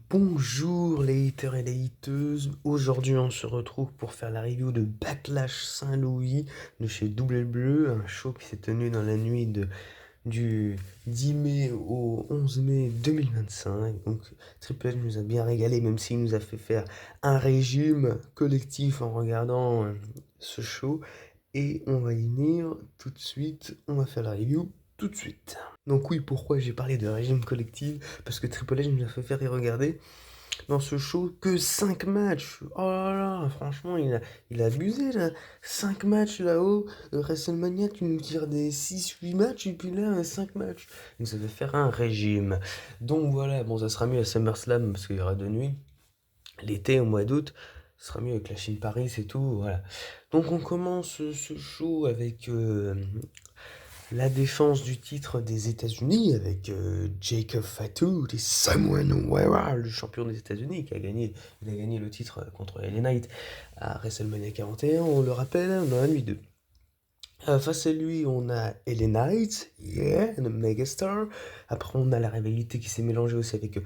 Bonjour les haters et les hateuses. Aujourd'hui, on se retrouve pour faire la review de Backlash Saint-Louis de chez Double Bleu, un show qui s'est tenu dans la nuit du 10 mai au 11 mai 2025. Donc, Triple H nous a bien régalé, même s'il nous a fait faire un régime collectif en regardant ce show. Et on va y venir tout de suite. On va faire la review tout de suite. Donc oui, pourquoi j'ai parlé de régime collectif? Parce que Triple H nous a fait faire et regarder dans ce show que 5 matchs. Oh là là, franchement, il a abusé là. 5 matchs là-haut. WrestleMania, tu nous tires des 6 8 matchs et puis là, 5 matchs. Il nous a fait faire un régime. Donc voilà, bon, ça sera mieux à SummerSlam parce qu'il y aura 2 nuits. L'été, au mois d'août, ce sera mieux avec la Chine Paris et tout, voilà. Donc on commence ce show avec la défense du titre des États-Unis avec Jacob Fatu et Samoan Guerrero, le champion des États-Unis qui a gagné, il a gagné le titre contre LA Knight à WrestleMania 41, on le rappelle, dans la nuit 2. Face à lui, on a LA Knight, yeah, le megastar. Après, on a la rivalité qui s'est mélangée aussi avec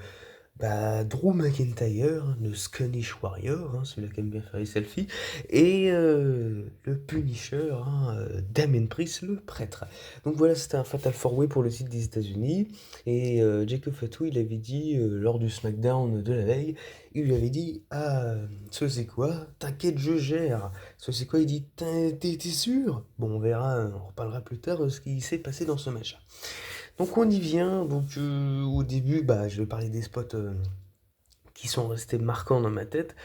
Drew McIntyre, le Scottish Warrior, hein, celui-là qui aime bien faire les selfies, et le Punisher, hein, Damien Priest, le prêtre. Donc voilà, c'était un Fatal 4-Way pour le titre des États-Unis. Et Jacob Fatu, il avait dit, lors du SmackDown de la veille, il lui avait dit: Ah, ce c'est quoi? T'inquiète, je gère. Ce c'est quoi? Il dit: T'es sûr? Bon, on verra, on reparlera plus tard ce qui s'est passé dans ce match. Donc on y vient. Donc au début, je vais parler des spots qui sont restés marquants dans ma tête.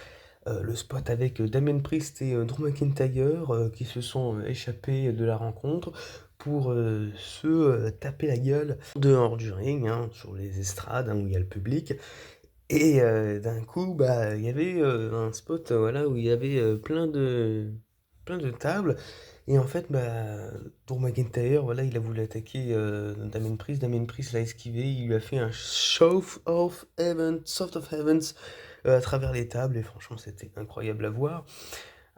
Le spot avec Damien Priest et Drew McIntyre qui se sont échappés de la rencontre pour se taper la gueule dehors du ring, hein, sur les estrades, hein, où il y a le public. Et d'un coup, il y avait un spot voilà, où il y avait plein de tables. Et en fait, Drew McIntyre, voilà, il a voulu attaquer Damien Priest. Damien Priest l'a esquivé. Il lui a fait un Soft of Heavens à travers les tables. Et franchement, c'était incroyable à voir.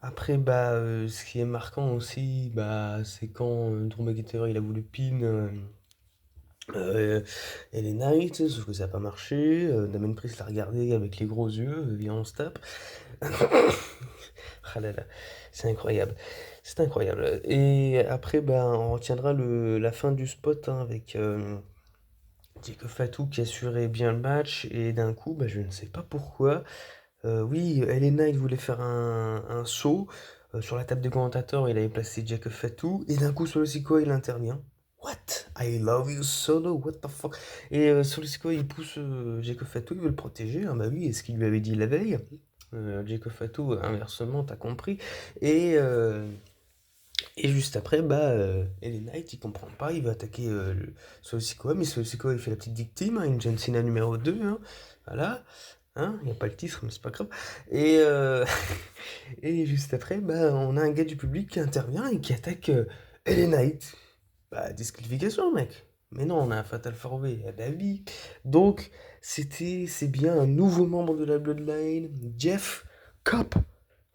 Après, ce qui est marquant aussi, c'est quand Drew McIntyre, il a voulu pin LA Knight, sauf que ça n'a pas marché. Damien Priest l'a regardé avec les gros yeux. Viens, on se tape. Ah là là, c'est incroyable. C'est incroyable. Et après, on retiendra la fin du spot, hein, avec Jacob Fatou qui assurait bien le match. Et d'un coup, je ne sais pas pourquoi. Oui, LA Knight voulait faire un saut. Sur la table des commentateurs, il avait placé Jacob Fatou. Et d'un coup, Solo Sikoa, il intervient. What? I love you, Solo, what the fuck? Et Solo Sikoa, il pousse Jacob Fatou, il veut le protéger. Ah bah oui, est ce qu'il lui avait dit la veille. Jacob Fatou, inversement, t'as compris. Et, euh, et juste après, LA Knight, il comprend pas, il va attaquer Solo Sikoa, mais Solo Sikoa, il fait la petite victime, hein, une John Cena numéro 2, hein, voilà, hein, il n'y a pas le titre, mais c'est pas grave. Et, et juste après, on a un gars du public qui intervient et qui attaque LA Knight. Disqualification, mec. Mais non, on a un Fatal 4-Way. Ah bah oui. Donc, c'est bien un nouveau membre de la Bloodline, Jeff Cobb.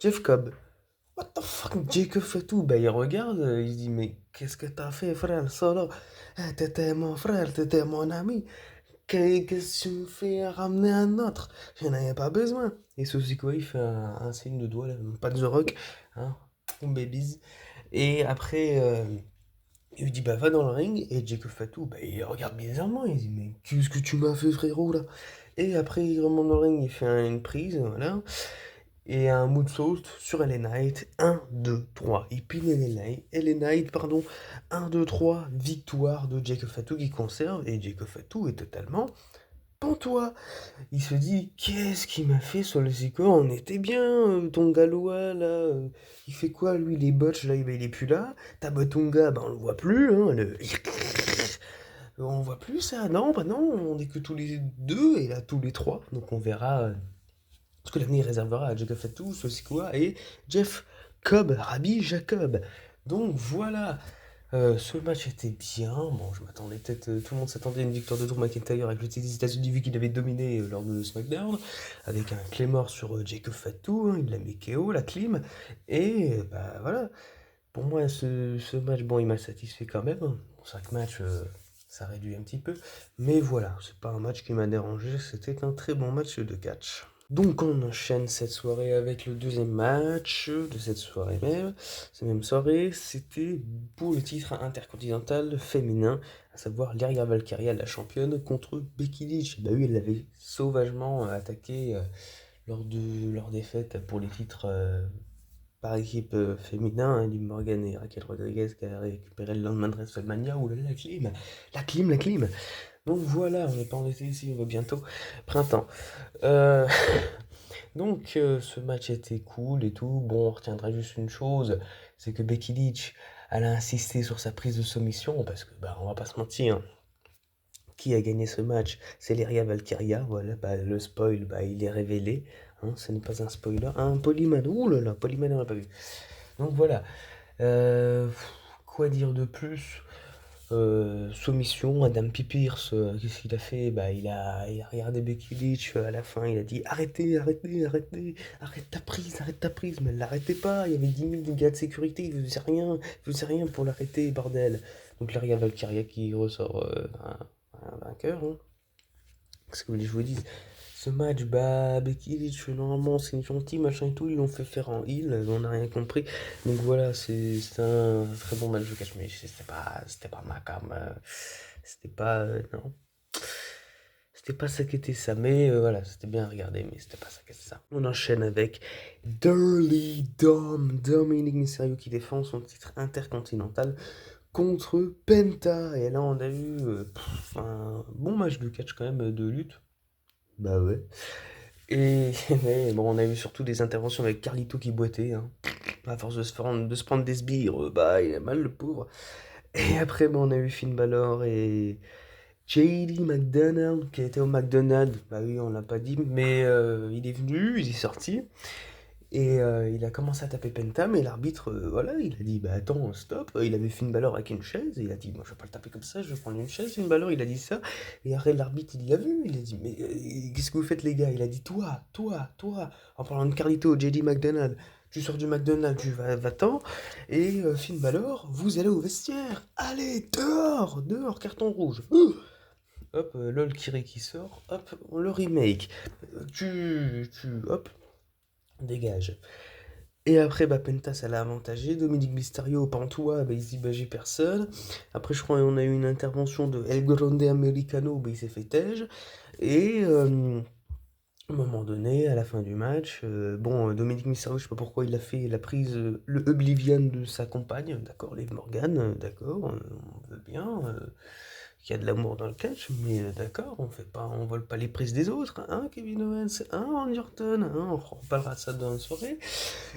Jeff Cobb. What the fuck, Jacob Fatou? Il regarde, il se dit: Mais qu'est-ce que t'as fait, frère, Solo? T'étais mon frère, t'étais mon ami. Qu'est-ce que tu me fais ramener un autre? J'en avais pas besoin. Et ceci quoi, il fait un signe de doigt, là, pas de The Rock, hein, babies. Et après, il lui dit: Va dans le ring. Et Jacob Fatou, il regarde bizarrement, il dit: Mais qu'est-ce que tu m'as fait, frérot, là? Et après, il remonte dans le ring, il fait une prise, voilà. Et un moonsault sur LA Knight. 1, 2, 3. Il pile LA Knight, pardon. 1, 2, 3. Victoire de Jacob Fatou qui conserve. Et Jacob Fatou est totalement pantois. Il se dit: Qu'est-ce qu'il m'a fait sur le Zico? On était bien, ton Gallois là. Il fait quoi lui, les botches là? Il est plus là. Tabatunga, on le voit plus. Hein, on voit plus ça. Non, non, on est que tous les deux et là tous les trois. Donc on verra ce que l'avenir réservera à Jacob Fatou, Sosikoa et Jeff Cobb, Rabbi Jacob. Donc voilà. Ce match était bien. Bon, je m'attendais peut-être. Tout le monde s'attendait à une victoire de Drew McIntyre avec le titre des États-Unis vu qu'il avait dominé lors de SmackDown. Avec un Claymore sur Jacob Fatou. Hein, il l'a mis KO, la clim. Et voilà. Pour moi, ce match, bon, il m'a satisfait quand même. Hein. 5 matchs, ça réduit un petit peu. Mais voilà, c'est pas un match qui m'a dérangé, c'était un très bon match de catch. Donc on enchaîne cette soirée avec le deuxième match de cette soirée même. Cette même soirée, c'était pour le titre intercontinental féminin, à savoir Lyria Valkyria, la championne, contre Becky Lynch. Bah oui, elle l'avait sauvagement attaqué lors de leur défaite pour les titres par équipe féminin, hein, Liv Morgan et Raquel Rodriguez qui a récupéré le lendemain de WrestleMania. Ouh là là, la clim. Donc voilà, on n'est pas en été ici, on va bientôt printemps. Euh, Donc ce match était cool et tout. Bon, on retiendra juste une chose, c'est que Becky Lynch, elle a insisté sur sa prise de soumission parce que, bah, on va pas se mentir, qui a gagné ce match? C'est Lyria Valkyria. Voilà, bah, le spoil, bah, il est révélé. Hein, ce n'est pas un spoiler. Un Polyman. Ouh là là, Polyman, on l'a pas vu. Donc voilà. Euh, quoi dire de plus? Soumission, Adam Pierce, qu'est-ce qu'il a fait? Bah, il a regardé Becky Lynch à la fin, il a dit arrêtez, arrêtez, arrêtez, arrête ta prise, mais elle l'arrêtait pas, il y avait 10 000 gars de sécurité, il faisait rien pour l'arrêter, bordel. Donc là, regarde Valkyria qui ressort un vainqueur, hein. Qu'est-ce que vous voulez que je vous dise? Ce match, bah, Becky Lynch, normalement, c'est une gentille, machin et tout, ils l'ont fait faire en heal, on n'a rien compris. Donc voilà, c'est un très bon match de catch, mais c'était pas ma cam, c'était pas, non. C'était pas ça qui était ça, mais voilà, c'était bien à regarder, mais c'était pas ça qui était ça. On enchaîne avec Dirty Dominic Mysterio qui défend son titre intercontinental contre Penta. Et là, on a eu un bon match de catch quand même, de lutte. Bah ouais. Et mais bon, on a eu surtout des interventions avec Carlito qui boitait, hein. À force de se prendre des sbires, bah il a mal le pauvre. Et après, bah, on a eu Finn Balor et JD McDonald qui était au McDonald's. Bah oui, on l'a pas dit, mais il est venu, il est sorti. Et il a commencé à taper Penta, mais l'arbitre, voilà, il a dit, bah attends, stop. Il avait Finn Balor avec une chaise, et il a dit, moi je vais pas le taper comme ça, je vais prendre une chaise. Finn Balor, il a dit ça, et après l'arbitre, il l'a vu, il a dit, mais qu'est-ce que vous faites les gars? Il a dit, toi, en parlant de Carlito, JD McDonald, tu sors du McDonald's, va-t'en, et Finn Balor, vous allez au vestiaire, allez, dehors, carton rouge. Hop, LOL Kiri qui sort, hop, le remake. Hop, dégage. Et après, bah, Penta, ça l'a avantagé. Dominique Mysterio, Pantois, bah, il se dit, bah, j'ai personne. Après, je crois qu'on a eu une intervention de El Grande Americano, bah, il s'est fait tège. Et à un moment donné, à la fin du match, bon, Dominique Mysterio, je sais pas pourquoi il a fait la prise, le Oblivion de sa compagne, d'accord, Liv Morgan, d'accord, on veut bien. Il y a de l'amour dans le catch, mais d'accord, on vole pas les prises des autres, hein, Kevin Owens, hein, Randy Orton, hein, on reparlera de ça dans la soirée.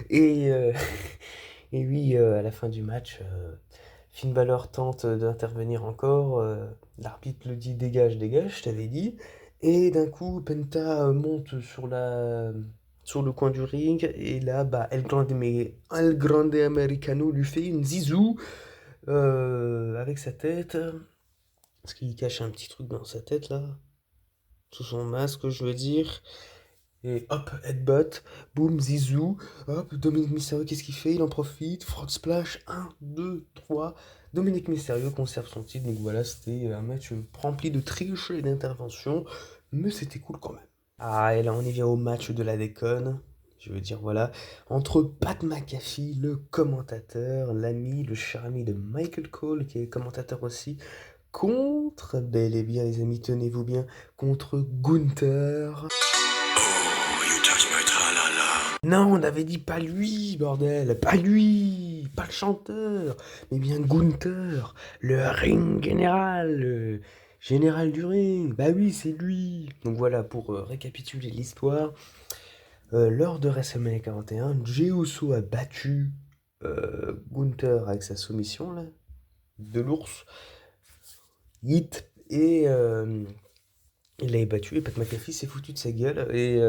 Et, et oui, à la fin du match, Finn Balor tente d'intervenir encore, l'arbitre le dit dégage, dégage, je t'avais dit, et d'un coup, Penta monte sur le coin du ring, et là, bah, El Grande Americano lui fait une zizou avec sa tête. Parce qu'il cache un petit truc dans sa tête là, sous son masque, je veux dire. Et hop, headbutt, boum, zizou, hop, Dominique Mysterio, qu'est-ce qu'il fait? Il en profite, frog splash, 1, 2, 3. Dominique Mysterio conserve son titre, donc voilà, c'était un match rempli de triches et d'interventions, mais c'était cool quand même. Ah, et là on y vient au match de la déconne. Je veux dire, voilà, entre Pat McAfee, le commentateur, l'ami, le cher ami de Michael Cole, qui est commentateur aussi, contre, bel et bien les amis, tenez-vous bien, contre Gunther. Non, on avait dit pas lui, bordel, pas lui, pas le chanteur, mais bien Gunther, le ring général, le général du ring. Bah oui, c'est lui. Donc voilà, pour récapituler l'histoire, lors de WrestleMania 41, Jey Uso a battu Gunther avec sa soumission là, de l'ours. Hit et il l'avait battu et Pat McAfee s'est foutu de sa gueule et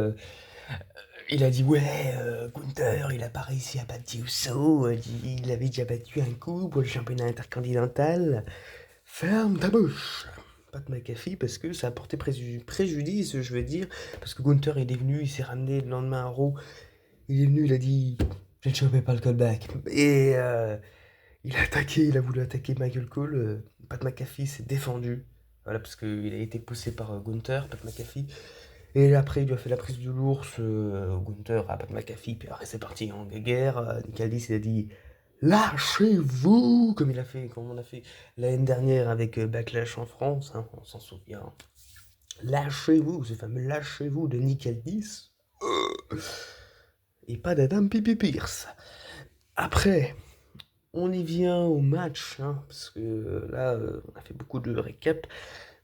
il a dit ouais Gunther il a pas réussi à battre Uso, il avait déjà battu un coup pour le championnat intercontinental. Ferme ta bouche Pat McAfee parce que ça a porté préjudice je veux dire parce que Gunther il est venu, il s'est ramené le lendemain à Raw, il est venu, il a dit je ne chopais pas le callback et il a voulu attaquer Michael Cole, Pat McAfee s'est défendu. Voilà, parce qu'il a été poussé par Gunther, Pat McAfee. Et après, il lui a fait la prise de l'ours, Gunther à Pat McAfee. Puis après, c'est parti en guerre. Nick Aldis, il a dit lâchez-vous, comme on a fait l'année dernière avec Backlash en France, hein, on s'en souvient. Lâchez-vous, ce fameux lâchez-vous de Nick Aldis. Et pas d'Adam Pipi Pierce. Après, on y vient au match, hein, parce que là, on a fait beaucoup de récap.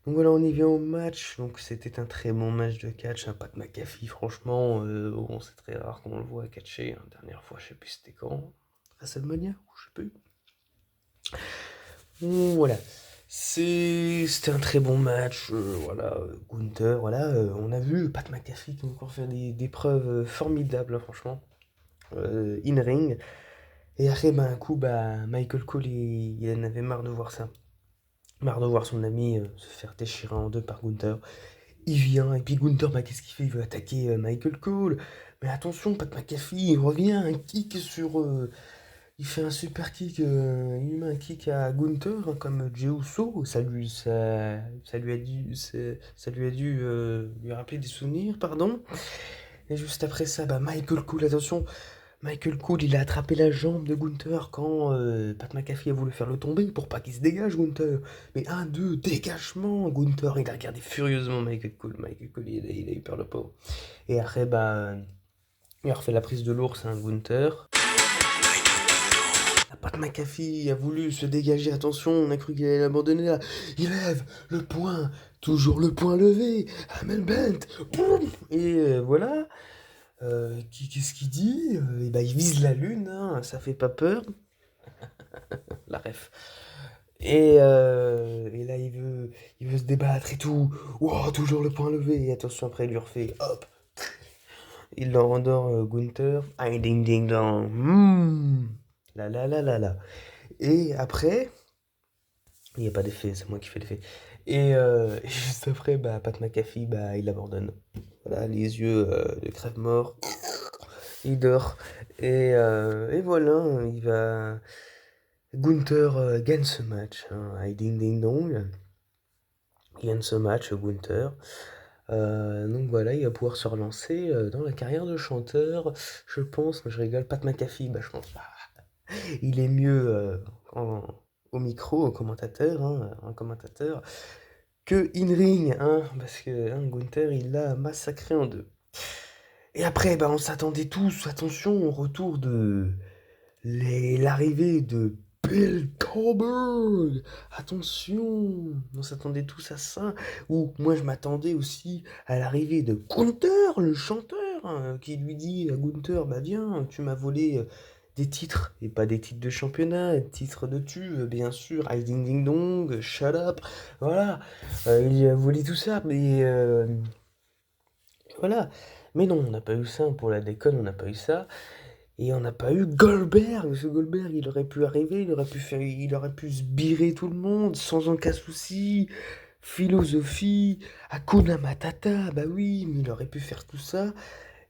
Donc voilà, on y vient au match. Donc c'était un très bon match de catch. Hein, Pat McAfee, franchement, bon, c'est très rare qu'on le voit catcher. Hein. Dernière fois, je sais plus c'était quand. WrestleMania, ou je sais plus. Voilà. C'était un très bon match. Voilà, Gunther, voilà. On a vu Pat McAfee qui a encore fait des preuves formidables, hein, franchement. In-ring. Et après, bah, un coup, bah, Michael Cole, il en avait marre de voir ça. Marre de voir son ami se faire déchirer en deux par Gunther. Il vient, et puis Gunther, bah, qu'est-ce qu'il fait? Il veut attaquer Michael Cole. Mais attention, Pat McAfee, il revient, un kick sur. Il fait un super kick, il met un kick à Gunther, hein, comme Jey Uso. Ça lui a dû lui rappeler des souvenirs, pardon. Et juste après ça, bah, Michael Cole, attention, Michael Cole, il a attrapé la jambe de Gunther quand Pat McAfee a voulu faire le tomber pour pas qu'il se dégage, Gunther. Mais un, deux, dégagement, Gunther, il a regardé furieusement Michael Cole. Michael Cole, il a eu peur le pauvre. Et après, bah, il a refait la prise de l'ours, hein, Gunther. Pat McAfee a voulu se dégager, attention, on a cru qu'il allait l'abandonner là. Il lève le poing, toujours le poing levé, Hamel Bent, boum. Et voilà. Qu'est-ce qu'il dit? Et bah, il vise la lune, hein, ça fait pas peur. La ref. Et là, il veut se débattre et tout. Wow, toujours le poing levé. Et attention, après, il lui refait, hop. Il le rendort Gunther. Aïe, ding, ding, dong. La, la, la, la, la. Et après, il n'y a pas d'effet, c'est moi qui fais l'effet. Et juste après, bah, Pat McAfee, bah, il abandonne. Voilà, les yeux de crève-mort. Il dort. Et voilà, il va. Gunther gagne ce match. Hein, ding ding dong. Il gagne ce match, Gunther. Donc voilà, il va pouvoir se relancer dans la carrière de chanteur. Je pense, je rigole, Pat McAfee, bah, je pense pas. Il est mieux au micro, au commentateur, hein, un commentateur, que in-ring, hein, parce que hein, Gunther, il l'a massacré en deux. Et après, bah, on s'attendait tous, attention, au retour de l'arrivée de Bill Goldberg. Attention, on s'attendait tous à ça. Ou moi, je m'attendais aussi à l'arrivée de Gunther, le chanteur, hein, qui lui dit à Gunther, bah viens, tu m'as volé des titres, et pas des titres de championnat, des titres de tube, bien sûr, I Ding Ding Dong, Shut Up, voilà. Il a volé tout ça, mais voilà. Mais non, on n'a pas eu ça, pour la déconne, on n'a pas eu ça. Et on n'a pas eu Goldberg. Ce Goldberg, il aurait pu arriver, il aurait pu sbirer tout le monde sans aucun souci. Philosophie, Hakuna Matata, bah oui, mais il aurait pu faire tout ça.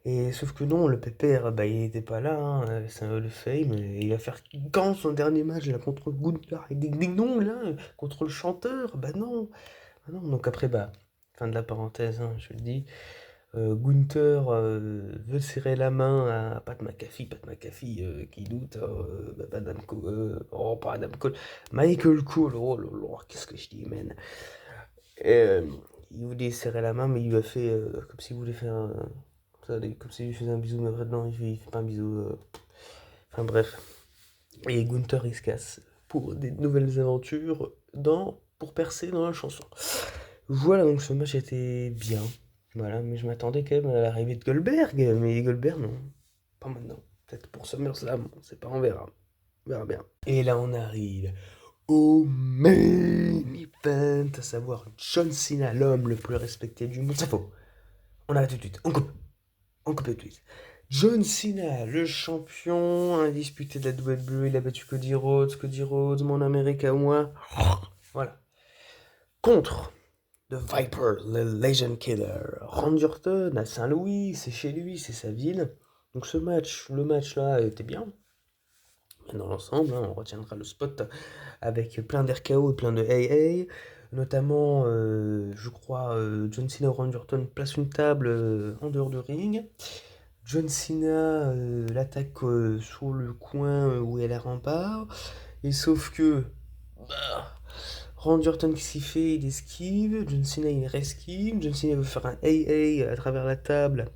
Et sauf que non, le pépère, bah il était pas là, hein, c'est un Hall of Fame. Et il va faire quand son dernier match là contre Gunther et Ding Ding Dong là, contre le chanteur, bah non. Ah non, donc après, bah, fin de la parenthèse, hein, je le dis. Gunther veut serrer la main à Pat McAfee qui doute, bah, Adam Cole, oh pas Adam Cole, Michael Cole, oh là là, qu'est-ce que je dis, man. Et, il voulait serrer la main, mais il lui a fait comme s'il voulait faire comme s'il lui faisait un bisou, mais vraiment il fait pas un bisou. Enfin bref. Et Gunther il se casse pour des nouvelles aventures pour percer dans la chanson. Voilà, donc ce match était bien. Voilà, mais je m'attendais quand même à l'arrivée de Goldberg, mais Goldberg, non, pas maintenant. Peut-être pour SummerSlam, on sait pas, on verra. On verra bien. Et là, on arrive au main event, à savoir John Cena, l'homme le plus respecté du monde. C'est faux. On arrête tout de suite. On coupe. On coupe tout de suite. John Cena, le champion indisputé de la WWE, il a battu Cody Rhodes. Cody Rhodes, mon Américain, moi. Voilà. Contre The Viper, le Legend Killer. Randy Orton à Saint-Louis, c'est chez lui, c'est sa ville. Donc le match là était bien. Mais dans l'ensemble, on retiendra le spot avec plein d'RKO et plein de AA. Notamment, je crois, John Cena ou Randy Orton place une table en dehors de ring. John Cena l'attaque sur le coin où est la rempart. Et sauf que bah, Randy Orton qui s'y fait, il esquive. John Cena il resquive. John Cena veut faire un AA à travers la table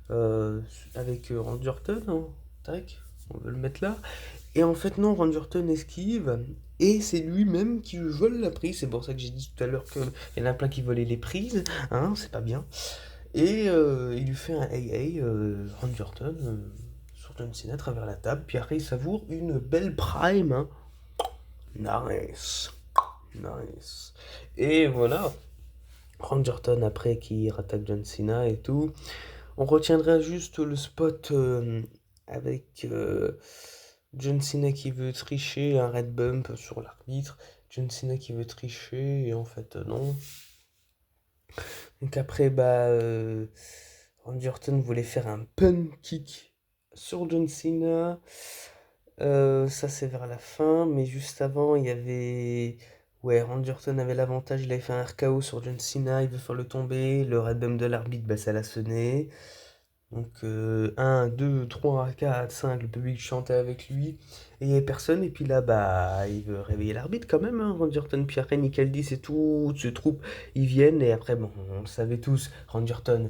euh, avec Randy Orton. Hein. Tac, on veut le mettre là. Et en fait, non, Randy Orton esquive. Et c'est lui-même qui vole la prise. C'est pour ça que j'ai dit tout à l'heure qu'il y en a plein qui volaient les prises. Hein, c'est pas bien. Et il lui fait un AA, Randy Orton, sur John Cena à travers la table. Puis après, il savoure une belle prime. Hein. Nice. Nice. Et voilà. Randy Orton après qui rattaque John Cena et tout. On retiendra juste le spot avec John Cena qui veut tricher, un red bump sur l'arbitre. John Cena qui veut tricher et en fait non. Donc après, Randy Orton voulait faire un pun kick sur John Cena. Ça c'est vers la fin, mais juste avant il y avait... Ouais, Randy Orton avait l'avantage, il avait fait un RKO sur John Cena, il veut faire le tomber, le red bump de l'arbitre, ça l'a sonné. Donc 1, 2, 3, 4, 5, le public chantait avec lui, et il n'y avait personne, et puis là, il veut réveiller l'arbitre quand même, hein, Randy Orton, puis après Nick Aldis et toute ce troupe, ils viennent, et après, bon, on le savait tous, Randy Orton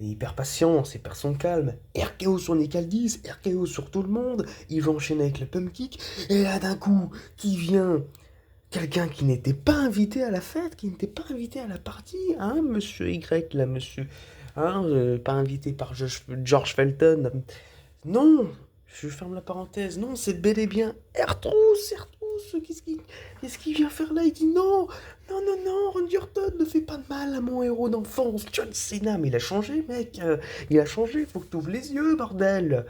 est hyper patient, il perd son calme, RKO sur Nick Aldis, RKO sur tout le monde, il va enchaîner avec le pump kick, et là d'un coup, qui vient quelqu'un qui n'était pas invité à la fête, qui n'était pas invité à la partie, hein, monsieur Y, là, monsieur, hein, pas invité par George Felton. Non, je ferme la parenthèse, non, c'est bel et bien R-Truth, qu'est-ce qu'il vient faire là? Il dit non, non, non, non, Randy Orton ne fait pas de mal à mon héros d'enfance, John Cena, mais il a changé, mec, il a changé, faut que tu ouvres les yeux, bordel.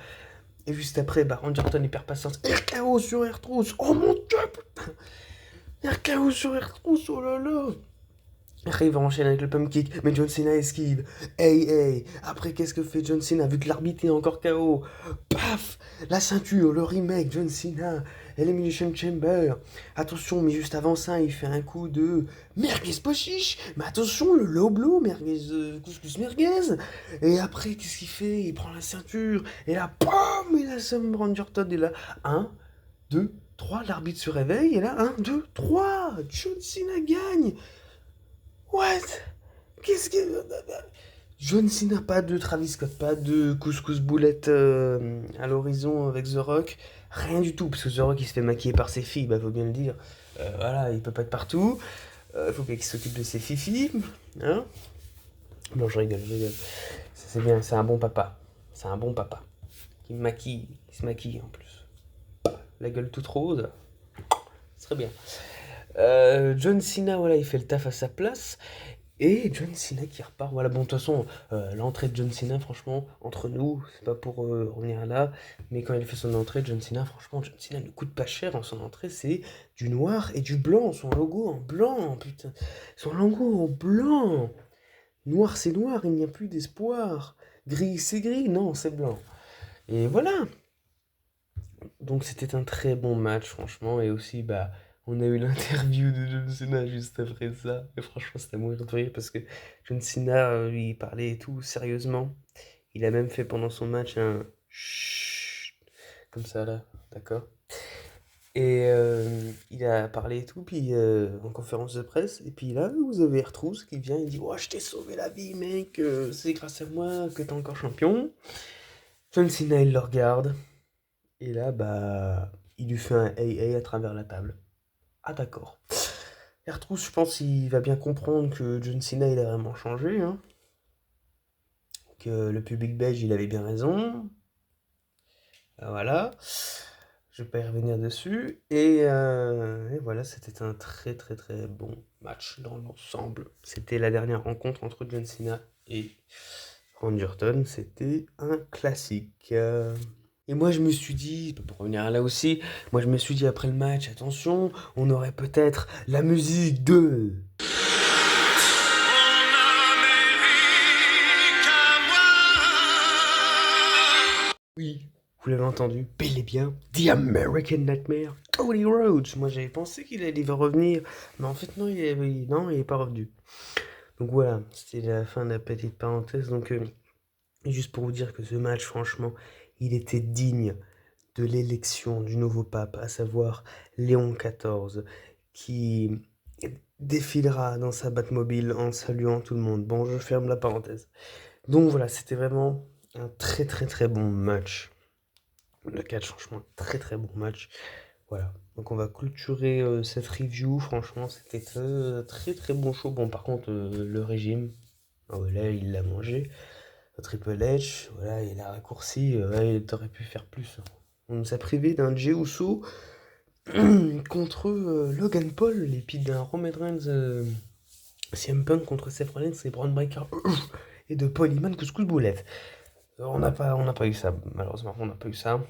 Et juste après, Randy Orton est hyper patience, RKO sur R-Truth, oh mon dieu, putain. RKO sur R-Truth, oh là là. Après, il va enchaîner avec le pump kick, mais John Cena esquive. Hey, hey. Après, qu'est-ce que fait John Cena vu que l'arbitre est encore KO? Paf. La ceinture, le remake, John Cena, Elimination Chamber. Attention, mais juste avant ça, il fait un coup de merguez pochiche. Mais attention, le low blow, merguez, couscous merguez. Et après, qu'est-ce qu'il fait? Il prend la ceinture. Et là, POM. Et là, Sam Orton est là. 1, 2, 3. L'arbitre se réveille. Et là, 1, 2, 3. John Cena gagne. What? Qu'est-ce que... John Cena, pas de Travis Scott, pas de couscous boulette à l'horizon avec The Rock. Rien du tout, parce que The Rock il se fait maquiller par ses filles, faut bien le dire. Voilà, il peut pas être partout. Faut bien qu'il s'occupe de ses fifis. Hein? Non, je rigole, je rigole. C'est bien, c'est un bon papa. C'est un bon papa. Qui me maquille, qui se maquille en plus. La gueule toute rose. C'est très bien. John Cena, voilà, il fait le taf à sa place. Et John Cena qui repart. Voilà, bon, de toute façon, l'entrée de John Cena, franchement, entre nous, c'est pas pour revenir là, mais quand il fait son entrée, John Cena, franchement, John Cena ne coûte pas cher en son entrée, c'est du noir et du blanc, son logo en blanc, putain. Son logo en blanc. Noir, c'est noir, il n'y a plus d'espoir. Gris, c'est gris, non, c'est blanc. Et voilà. Donc c'était un très bon match, franchement, et aussi, on a eu l'interview de John Cena juste après ça. Et franchement, c'était à mourir de rire parce que John Cena, lui, il parlait et tout sérieusement. Il a même fait pendant son match un chut, comme ça là, d'accord? Et il a parlé et tout, puis en conférence de presse, et puis là, vous avez R-Truth qui vient, il dit: «Oh, je t'ai sauvé la vie, mec, c'est grâce à moi que t'es encore champion.» John Cena, il le regarde, et là, il lui fait un hey à travers la table. Ah, d'accord. R-Truth, je pense qu'il va bien comprendre que John Cena, il a vraiment changé, hein. Que le public belge, il avait bien raison. Voilà. Je vais pas y revenir dessus. Et voilà, c'était un très très très bon match dans l'ensemble. C'était la dernière rencontre entre John Cena et Randy Orton. C'était un classique. Et moi, je me suis dit, pour revenir là aussi, moi, je me suis dit après le match, attention, on aurait peut-être la musique de... Oui, Vous l'avez entendu, bel et bien, The American Nightmare, Cody Rhodes. Moi j'avais pensé qu'il va revenir, mais en fait non, non, il est pas revenu. Donc voilà, c'était la fin de la petite parenthèse. Donc juste pour vous dire que ce match, franchement, il était digne de l'élection du nouveau pape, à savoir Léon XIV, qui défilera dans sa Batmobile en saluant tout le monde. Bon, je ferme la parenthèse. Donc voilà, c'était vraiment un très très très bon match. Le catch, franchement, très très bon match. Voilà. Donc on va clôturer cette review. Franchement, c'était très très très bon show. Bon, par contre, le régime, là, il l'a mangé. Triple H, voilà, il a raccourci. Ouais, il aurait pu faire plus, hein. On nous a privé d'un Jey Uso contre Logan Paul et puis d'un Roman Reigns, CM Punk contre Seth Rollins et Braun Breaker et de Paul Heyman Couscous Boulette. On n'a pas eu ça, malheureusement, on n'a pas eu ça.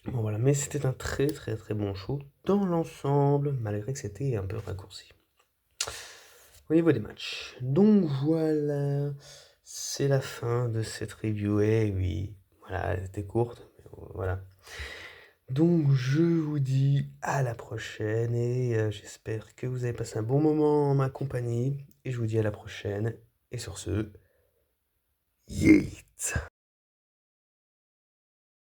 Bon voilà, mais c'était un très très très bon show dans l'ensemble, malgré que c'était un peu raccourci. Au niveau des matchs. Donc voilà, c'est la fin de cette review. Et oui, voilà, elle était courte, mais voilà. Donc je vous dis à la prochaine et j'espère que vous avez passé un bon moment en ma compagnie. Et je vous dis à la prochaine. Et sur ce, yeet!